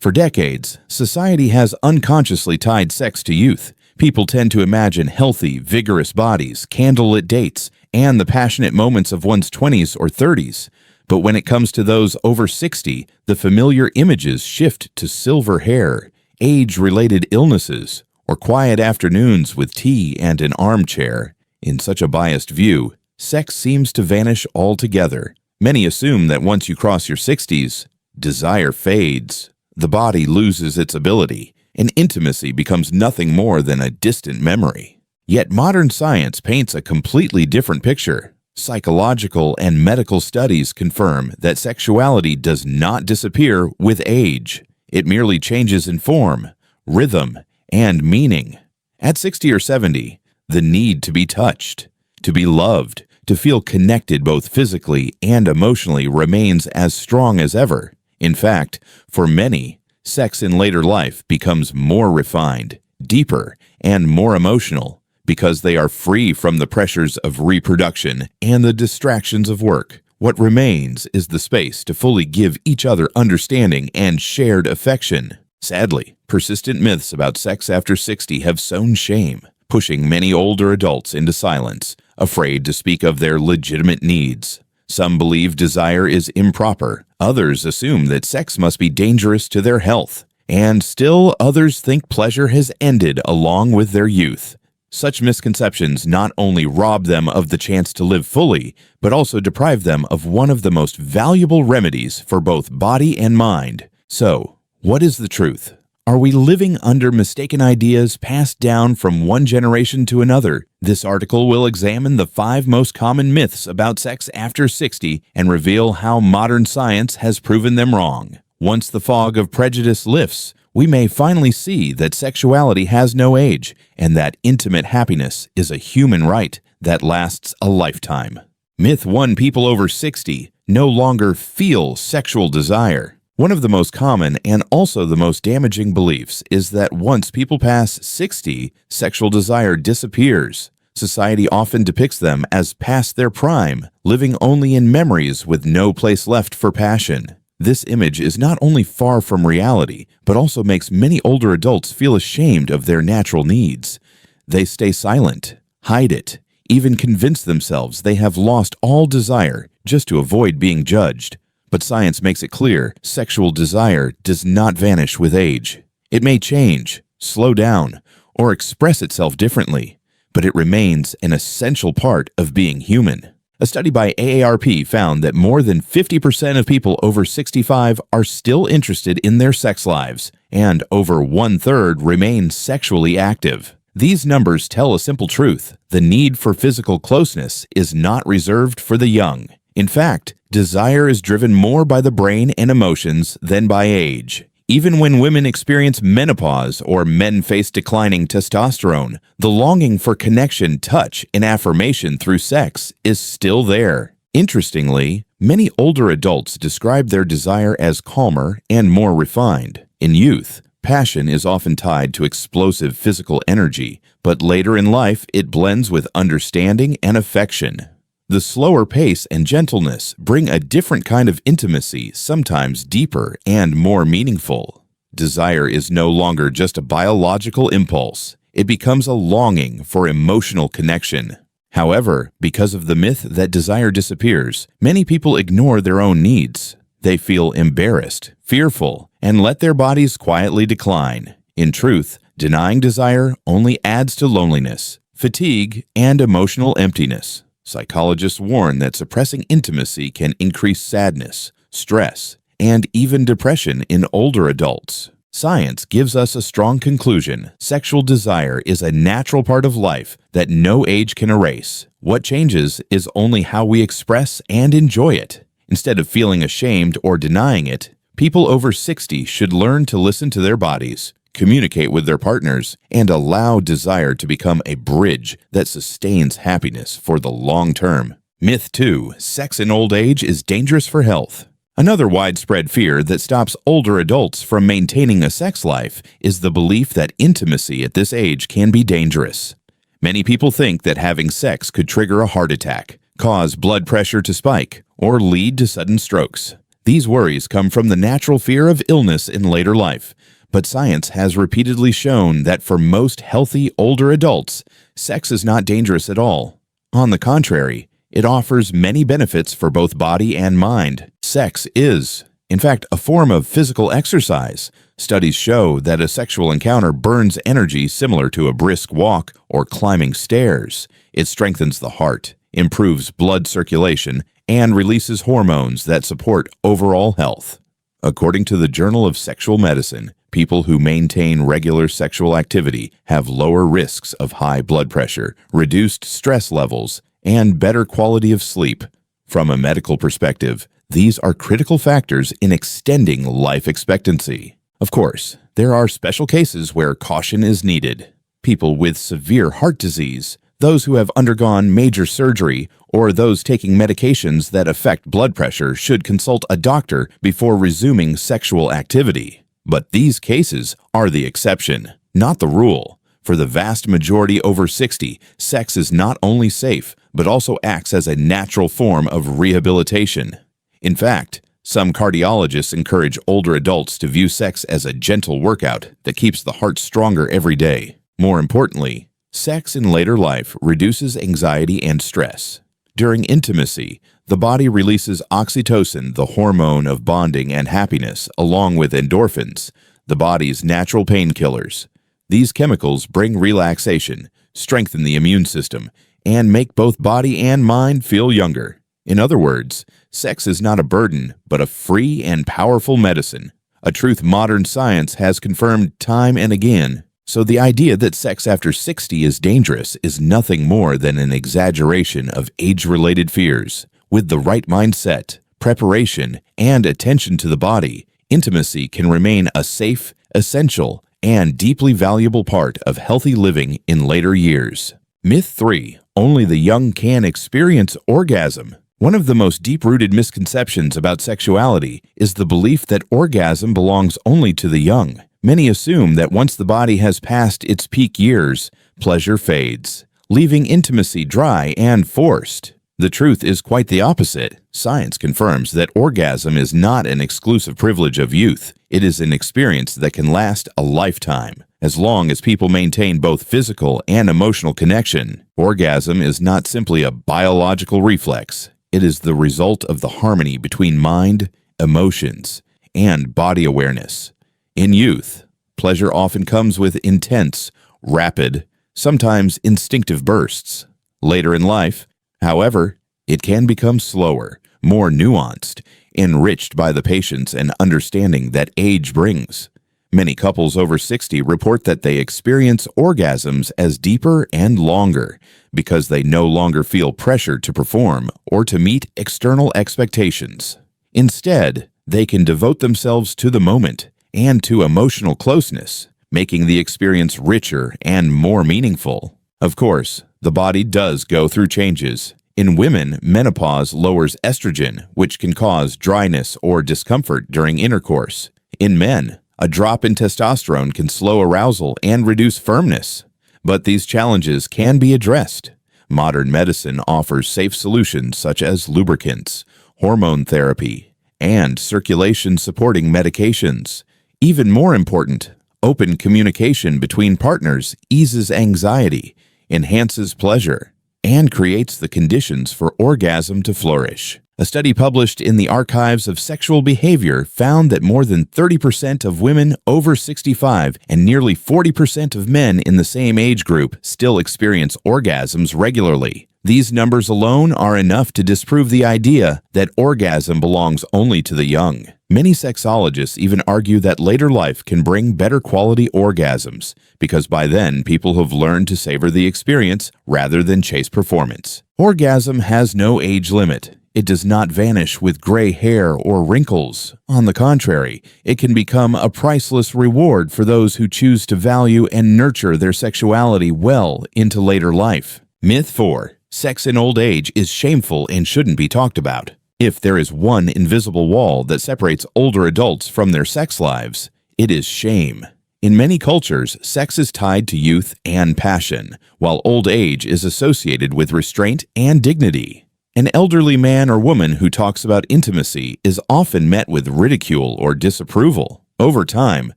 For decades, society has unconsciously tied sex to youth. People tend to imagine healthy, vigorous bodies, candlelit dates, and the passionate moments of one's 20s or 30s. But when it comes to those over 60, the familiar images shift to silver hair, age-related illnesses, or quiet afternoons with tea and an armchair. In such a biased view, sex seems to vanish altogether. Many assume that once you cross your 60s, desire fades. The body loses its ability, and intimacy becomes nothing more than a distant memory. Yet modern science paints a completely different picture. Psychological and medical studies confirm that sexuality does not disappear with age. It merely changes in form, rhythm, and meaning. At 60 or 70, the need to be touched, to be loved, to feel connected both physically and emotionally remains as strong as ever. In fact, for many, sex in later life becomes more refined, deeper, and more emotional because they are free from the pressures of reproduction and the distractions of work. What remains is the space to fully give each other understanding and shared affection. Sadly, persistent myths about sex after 60 have sown shame, pushing many older adults into silence, afraid to speak of their legitimate needs. Some believe desire is improper, others assume that sex must be dangerous to their health, and still others think pleasure has ended along with their youth. Such misconceptions not only rob them of the chance to live fully, but also deprive them of one of the most valuable remedies for both body and mind. So, what is the truth? Are we living under mistaken ideas passed down from one generation to another? This article will examine the 5 most common myths about sex after 60 and reveal how modern science has proven them wrong. Once the fog of prejudice lifts, we may finally see that sexuality has no age and that intimate happiness is a human right that lasts a lifetime. Myth 1: people over 60 no longer feel sexual desire. One of the most common and also the most damaging beliefs is that once people pass 60, sexual desire disappears. Society often depicts them as past their prime, living only in memories with no place left for passion. This image is not only far from reality, but also makes many older adults feel ashamed of their natural needs. They stay silent, hide it, even convince themselves they have lost all desire just to avoid being judged. But science makes it clear sexual desire does not vanish with age. It may change, slow down, or express itself differently, but it remains an essential part of being human. A study by AARP found that more than 50% of people over 65 are still interested in their sex lives, and over 1/3 remain sexually active. These numbers tell a simple truth: the need for physical closeness is not reserved for the young. In fact, desire is driven more by the brain and emotions than by age. Even when women experience menopause or men face declining testosterone, the longing for connection, touch, and affirmation through sex is still there. Interestingly, many older adults describe their desire as calmer and more refined. In youth, passion is often tied to explosive physical energy, but later in life it blends with understanding and affection. The slower pace and gentleness bring a different kind of intimacy, sometimes deeper and more meaningful. Desire is no longer just a biological impulse. It becomes a longing for emotional connection. However, because of the myth that desire disappears, many people ignore their own needs. They feel embarrassed, fearful, and let their bodies quietly decline. In truth, denying desire only adds to loneliness, fatigue, and emotional emptiness. Psychologists warn that suppressing intimacy can increase sadness, stress, and even depression in older adults. Science gives us a strong conclusion: sexual desire is a natural part of life that no age can erase. What changes is only how we express and enjoy it. Instead of feeling ashamed or denying it, people over 60 should learn to listen to their bodies, communicate with their partners, and allow desire to become a bridge that sustains happiness for the long term. Myth 2: sex in old age is dangerous for health. Another widespread fear that stops older adults from maintaining a sex life is the belief that intimacy at this age can be dangerous. Many people think that having sex could trigger a heart attack, cause blood pressure to spike, or lead to sudden strokes. These worries come from the natural fear of illness in later life, but science has repeatedly shown that for most healthy older adults, sex is not dangerous at all. On the contrary, it offers many benefits for both body and mind. Sex is, in fact, a form of physical exercise. Studies show that a sexual encounter burns energy similar to a brisk walk or climbing stairs. It strengthens the heart, improves blood circulation, and releases hormones that support overall health. According to the Journal of Sexual Medicine, people who maintain regular sexual activity have lower risks of high blood pressure, reduced stress levels, and better quality of sleep. From a medical perspective, these are critical factors in extending life expectancy. Of course, there are special cases where caution is needed. People with severe heart disease, those who have undergone major surgery, or those taking medications that affect blood pressure should consult a doctor before resuming sexual activity. But these cases are the exception, not the rule. For the vast majority over 60, sex is not only safe, but also acts as a natural form of rehabilitation. In fact, some cardiologists encourage older adults to view sex as a gentle workout that keeps the heart stronger every day. More importantly, sex in later life reduces anxiety and stress. During intimacy, the body releases oxytocin, the hormone of bonding and happiness, along with endorphins, the body's natural painkillers. These chemicals bring relaxation, strengthen the immune system, and make both body and mind feel younger. In other words, sex is not a burden, but a free and powerful medicine, a truth modern science has confirmed time and again. So the idea that sex after 60 is dangerous is nothing more than an exaggeration of age-related fears. With the right mindset, preparation, and attention to the body, intimacy can remain a safe, essential, and deeply valuable part of healthy living in later years. Myth 3. Only the young can experience orgasm. One of the most deep-rooted misconceptions about sexuality is the belief that orgasm belongs only to the young. Many assume that once the body has passed its peak years, pleasure fades, leaving intimacy dry and forced. The truth is quite the opposite. Science confirms that orgasm is not an exclusive privilege of youth. It is an experience that can last a lifetime. As long as people maintain both physical and emotional connection, orgasm is not simply a biological reflex. It is the result of the harmony between mind, emotions, and body awareness. In youth, pleasure often comes with intense, rapid, sometimes instinctive bursts. Later in life, however, it can become slower, more nuanced, enriched by the patience and understanding that age brings. Many couples over 60 report that they experience orgasms as deeper and longer because they no longer feel pressure to perform or to meet external expectations. Instead, they can devote themselves to the moment and to emotional closeness, making the experience richer and more meaningful. Of course, the body does go through changes. In women, menopause lowers estrogen, which can cause dryness or discomfort during intercourse. In men, a drop in testosterone can slow arousal and reduce firmness. But these challenges can be addressed. Modern medicine offers safe solutions such as lubricants, hormone therapy, and circulation-supporting medications. Even more important, open communication between partners eases anxiety, enhances pleasure, and creates the conditions for orgasm to flourish. A study published in the Archives of Sexual Behavior found that more than 30% of women over 65 and nearly 40% of men in the same age group still experience orgasms regularly. These numbers alone are enough to disprove the idea that orgasm belongs only to the young. Many sexologists even argue that later life can bring better quality orgasms, because by then people have learned to savor the experience rather than chase performance. Orgasm has no age limit. It does not vanish with gray hair or wrinkles. On the contrary, it can become a priceless reward for those who choose to value and nurture their sexuality well into later life. Myth 4. Sex in old age is shameful and shouldn't be talked about. If there is one invisible wall that separates older adults from their sex lives, it is shame. In many cultures, sex is tied to youth and passion, while old age is associated with restraint and dignity. An elderly man or woman who talks about intimacy is often met with ridicule or disapproval. Over time,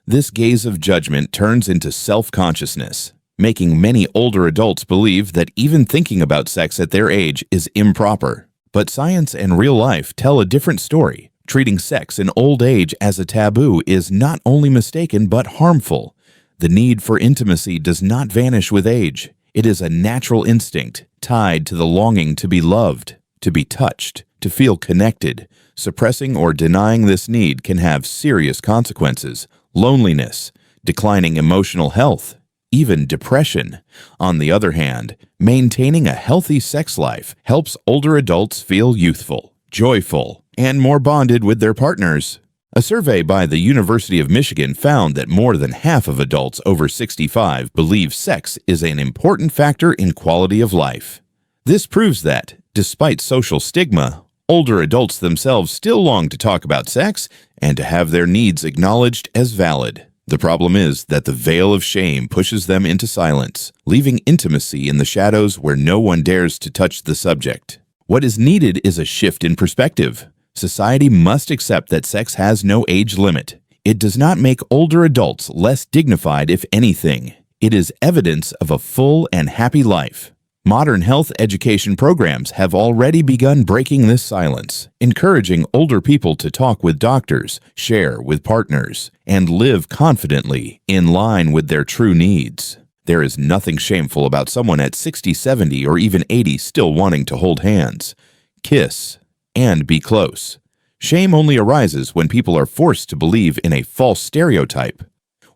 this gaze of judgment turns into self-consciousness, making many older adults believe that even thinking about sex at their age is improper. But science and real life tell a different story. Treating sex in old age as a taboo is not only mistaken but harmful. The need for intimacy does not vanish with age. It is a natural instinct tied to the longing to be loved, to be touched, to feel connected. Suppressing or denying this need can have serious consequences: loneliness, declining emotional health, even depression. On the other hand, maintaining a healthy sex life helps older adults feel youthful, joyful, and more bonded with their partners. A survey by the University of Michigan found that more than half of adults over 65 believe sex is an important factor in quality of life. This proves that, despite social stigma, older adults themselves still long to talk about sex and to have their needs acknowledged as valid. The problem is that the veil of shame pushes them into silence, leaving intimacy in the shadows where no one dares to touch the subject. What is needed is a shift in perspective. Society must accept that sex has no age limit. It does not make older adults less dignified, if anything. It is evidence of a full and happy life. Modern health education programs have already begun breaking this silence, encouraging older people to talk with doctors, share with partners, and live confidently in line with their true needs. There is nothing shameful about someone at 60, 70, or even 80 still wanting to hold hands, kiss, and be close. Shame only arises when people are forced to believe in a false stereotype.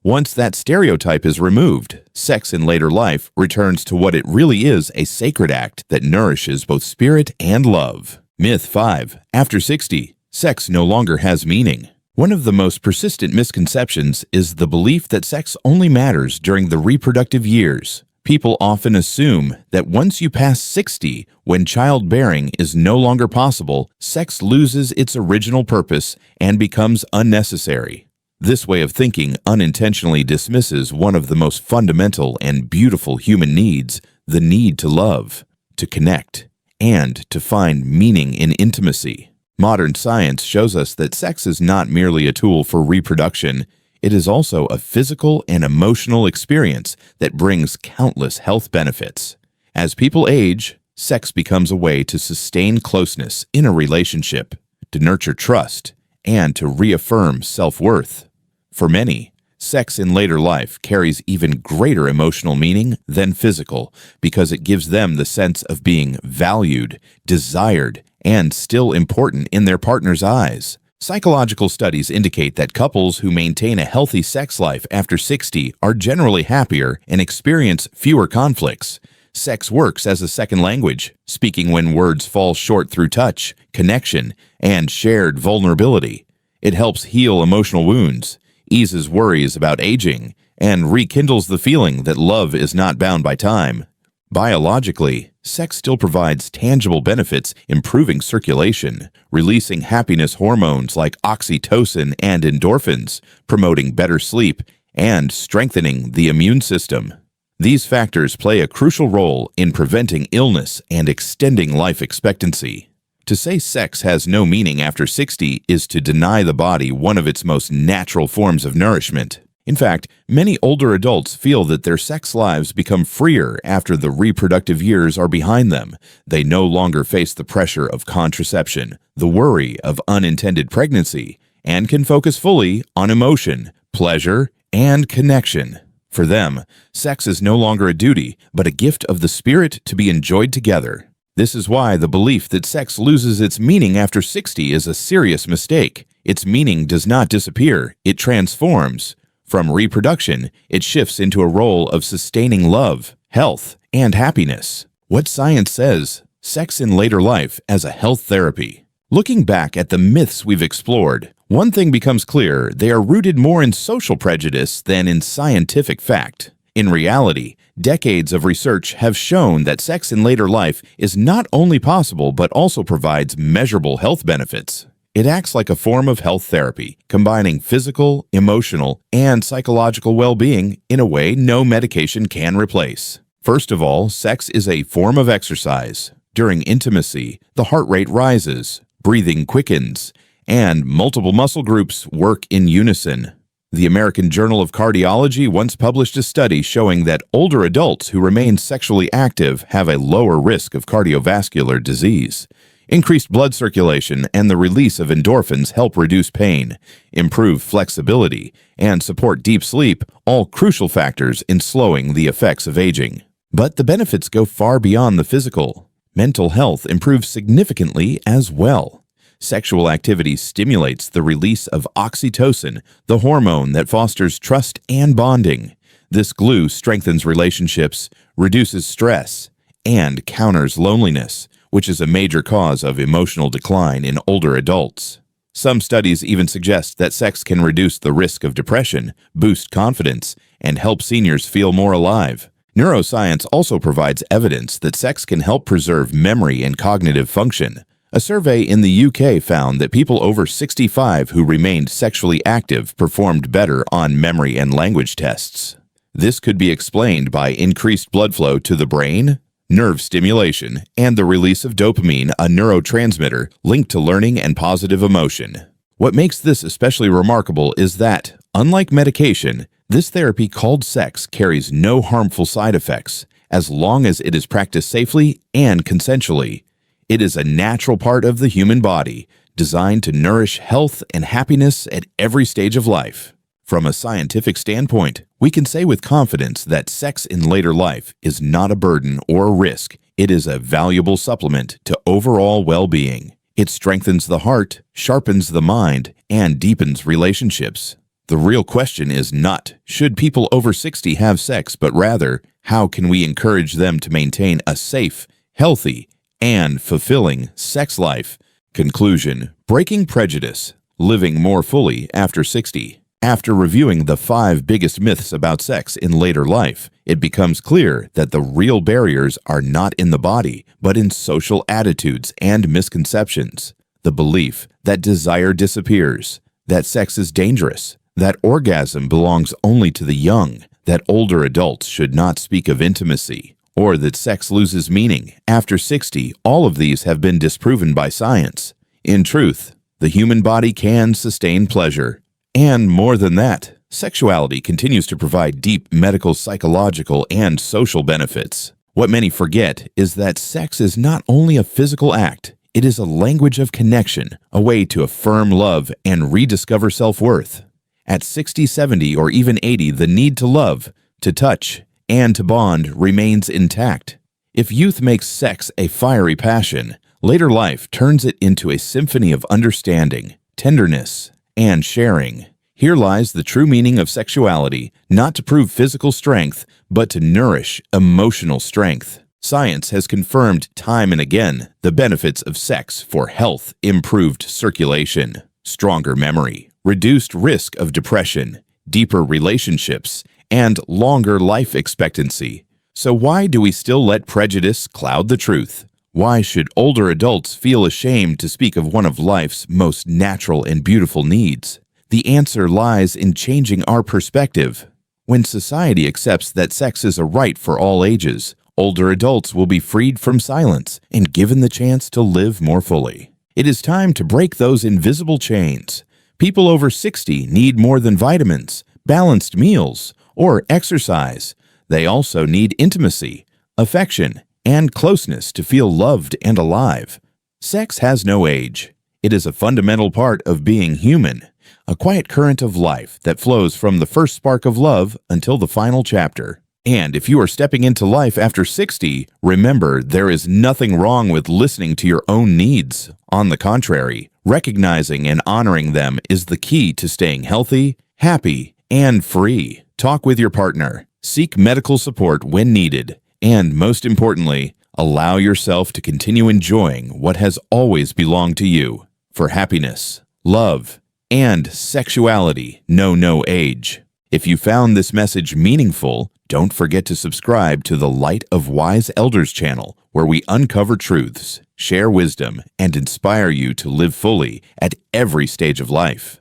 Once that stereotype is removed, sex in later life returns to what it really is: a sacred act that nourishes both spirit and love. Myth 5. After 60, sex no longer has meaning. One of the most persistent misconceptions is the belief that sex only matters during the reproductive years. People often assume that once you pass 60, when childbearing is no longer possible, sex loses its original purpose and becomes unnecessary. This way of thinking unintentionally dismisses one of the most fundamental and beautiful human needs: the need to love, to connect, and to find meaning in intimacy. Modern science shows us that sex is not merely a tool for reproduction. It is also a physical and emotional experience that brings countless health benefits. As people age, sex becomes a way to sustain closeness in a relationship, to nurture trust, and to reaffirm self-worth. For many, sex in later life carries even greater emotional meaning than physical because it gives them the sense of being valued, desired, and still important in their partner's eyes. Psychological studies indicate that couples who maintain a healthy sex life after 60 are generally happier and experience fewer conflicts. Sex works as a second language, speaking when words fall short through touch, connection, and shared vulnerability. It helps heal emotional wounds, eases worries about aging, and rekindles the feeling that love is not bound by time. Biologically, sex still provides tangible benefits, improving circulation, releasing happiness hormones like oxytocin and endorphins, promoting better sleep, and strengthening the immune system. These factors play a crucial role in preventing illness and extending life expectancy. To say sex has no meaning after 60 is to deny the body one of its most natural forms of nourishment. In fact, many older adults feel that their sex lives become freer after the reproductive years are behind them. They no longer face the pressure of contraception, the worry of unintended pregnancy, and can focus fully on emotion, pleasure, and connection. For them, sex is no longer a duty, but a gift of the spirit to be enjoyed together. This is why the belief that sex loses its meaning after 60 is a serious mistake. Its meaning does not disappear, it transforms. From reproduction, it shifts into a role of sustaining love, health, and happiness. What science says: sex in later life as a health therapy. Looking back at the myths we've explored, one thing becomes clear: they are rooted more in social prejudice than in scientific fact. In reality, decades of research have shown that sex in later life is not only possible but also provides measurable health benefits. It acts like a form of health therapy, combining physical, emotional, and psychological well-being in a way no medication can replace. First of all, sex is a form of exercise. During intimacy, the heart rate rises, breathing quickens, and multiple muscle groups work in unison. The American Journal of Cardiology once published a study showing that older adults who remain sexually active have a lower risk of cardiovascular disease. Increased blood circulation and the release of endorphins help reduce pain, improve flexibility, and support deep sleep, all crucial factors in slowing the effects of aging. But the benefits go far beyond the physical. Mental health improves significantly as well. Sexual activity stimulates the release of oxytocin, the hormone that fosters trust and bonding. This glue strengthens relationships, reduces stress, and counters loneliness, which is a major cause of emotional decline in older adults. Some studies even suggest that sex can reduce the risk of depression, boost confidence, and help seniors feel more alive. Neuroscience also provides evidence that sex can help preserve memory and cognitive function. A survey in the UK found that people over 65 who remained sexually active performed better on memory and language tests. This could be explained by increased blood flow to the brain, nerve stimulation, and the release of dopamine, a neurotransmitter linked to learning and positive emotion. What makes this especially remarkable is that, unlike medication, this therapy called sex carries no harmful side effects, as long as it is practiced safely and consensually. It is a natural part of the human body, designed to nourish health and happiness at every stage of life. From a scientific standpoint, we can say with confidence that sex in later life is not a burden or a risk. It is a valuable supplement to overall well-being. It strengthens the heart, sharpens the mind, and deepens relationships. The real question is not, should people over 60 have sex, but rather, how can we encourage them to maintain a safe, healthy, and fulfilling sex life? Conclusion: breaking prejudice, living more fully after 60. After reviewing the 5 biggest myths about sex in later life, it becomes clear that the real barriers are not in the body, but in social attitudes and misconceptions. The belief that desire disappears, that sex is dangerous, that orgasm belongs only to the young, that older adults should not speak of intimacy, or that sex loses meaning after 60, all of these have been disproven by science. In truth, the human body can sustain pleasure. And more than that, sexuality continues to provide deep medical, psychological, and social benefits. What many forget is that sex is not only a physical act, it is a language of connection, a way to affirm love and rediscover self-worth. At 60, 70, or even 80, the need to love, to touch, and to bond remains intact. If youth makes sex a fiery passion, later life turns it into a symphony of understanding, tenderness, and sharing. Here lies the true meaning of sexuality, not to prove physical strength, but to nourish emotional strength. Science has confirmed time and again the benefits of sex for health: improved circulation, stronger memory, reduced risk of depression, deeper relationships, and longer life expectancy. So why do we still let prejudice cloud the truth? Why should older adults feel ashamed to speak of one of life's most natural and beautiful needs? The answer lies in changing our perspective. When society accepts that sex is a right for all ages, older adults will be freed from silence and given the chance to live more fully. It is time to break those invisible chains. People over 60 need more than vitamins, balanced meals, or exercise. They also need intimacy, affection, and closeness to feel loved and alive. Sex has no age. It is a fundamental part of being human, a quiet current of life that flows from the first spark of love until the final chapter. And if you are stepping into life after 60, remember, there is nothing wrong with listening to your own needs. On the contrary, recognizing and honoring them is the key to staying healthy, happy, and free. Talk with your partner, seek medical support when needed, and most importantly, allow yourself to continue enjoying what has always belonged to you. For happiness, love, and sexuality know no age. If you found this message meaningful, don't forget to subscribe to the Light of Wise Elders channel, where we uncover truths, share wisdom, and inspire you to live fully at every stage of life.